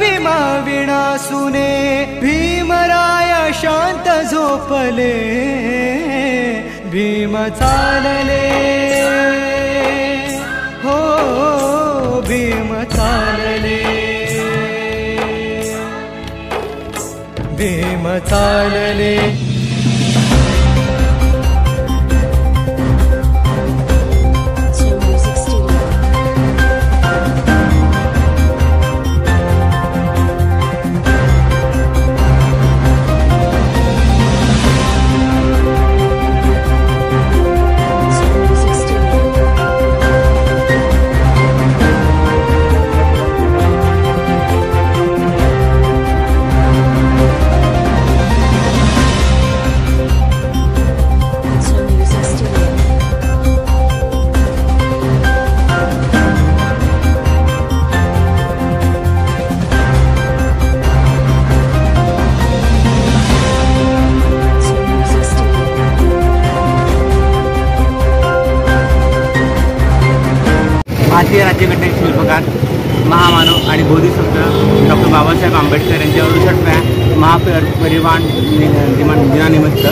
भीमा विणा सुने भीमराया शांत झोपले भीम चालले हो भीम चालले भीम चालले भारतीय राज्यघटनेचे शिल्पकार महामानव आणि बोधिसत्व डॉक्टर बाबासाहेब आंबेडकर यांच्या 68व्या महापरिनिर्वाण दिनानिमित्त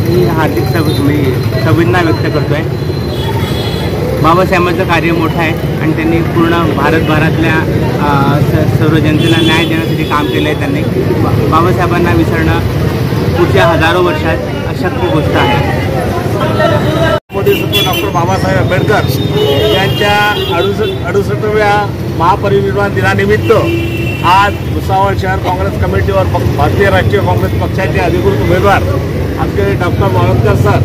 मी हार्दिक शुभेच्छा व्यक्त करतो आहे। बाबासाहेबांचं कार्य मोठं आहे आणि त्यांनी पूर्ण भारतभरातल्या सर्व जनतेला न्याय देण्यासाठी काम केलं आहे। त्यांनी बाबासाहेबांना विसरणं पुढच्या हजारो वर्षात अशक्य गोष्ट आहे। डॉक्टर बाबासाहेब आंबेडकर यांच्या 68व्या महापरिनिर्वाण दिनानिमित्त आज भुसावळ शहर काँग्रेस कमिटीवर भारतीय राष्ट्रीय काँग्रेस पक्षाचे अधिकृत उमेदवार आमचे डॉक्टर माळवणकर सर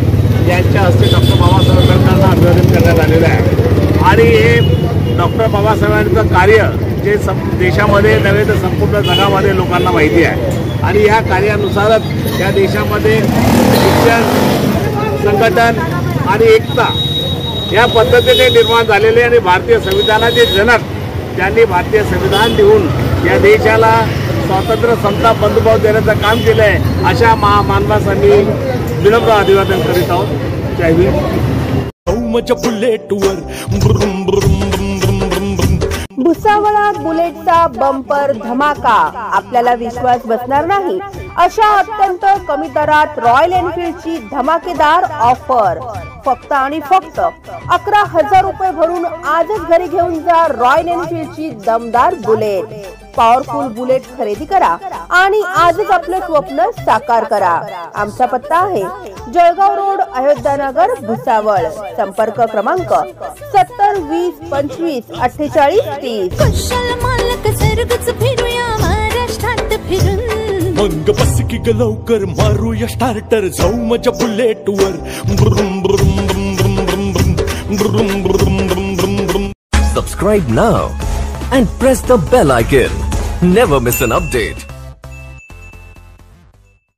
यांच्या हस्ते डॉक्टर बाबासाहेब आंबेडकरांना अभिवादन करण्यात आलेलं आहे। आणि हे डॉक्टर बाबासाहेबांचं कार्य जे देशामध्ये नव्हे तर संपूर्ण जगामध्ये लोकांना माहिती आहे आणि या कार्यानुसारच या देशामध्ये शिक्षण संघटन आणि एकता या पद्धतीने निर्माण झालेले आणि भारतीय संविधानाचे जनक ज्यांनी भारतीय संविधान लिहून या देशाला स्वातंत्र्य समता बंधुभाव देण्याचं काम केलं आहे अशा महामानवांनी विनम्र अभिवादन करीत आहोत। जय भुसावळात बुलेटचा बंपर धमाका आपल्याला विश्वास बसणार नाही अशा अत्यंत कमी दरात रॉयल एनफील्डची धमाकेदार ऑफर फक्त आणि फक्त 11,000 रुपये भरून आजच घरी घेऊन जा रॉयल एनफील्डची दमदार बुलेट। पॉवरफुल बुलेट खरेदी करा आणि आजच आपलं स्वप्न साकार करा। आमचा पत्ता आहे जळगाव रोड, अयोध्यानगर, भुसावळ। संपर्क क्रमांक 70 20 25 48 30। कुशल मालक सर्वच फिरूया महाराष्ट्रात फिरून मंग बस की ग लवकर मारूया स्टार्टर जाऊ माझ्या बुलेटवर Subscribe now and press the bell icon. Never miss an update.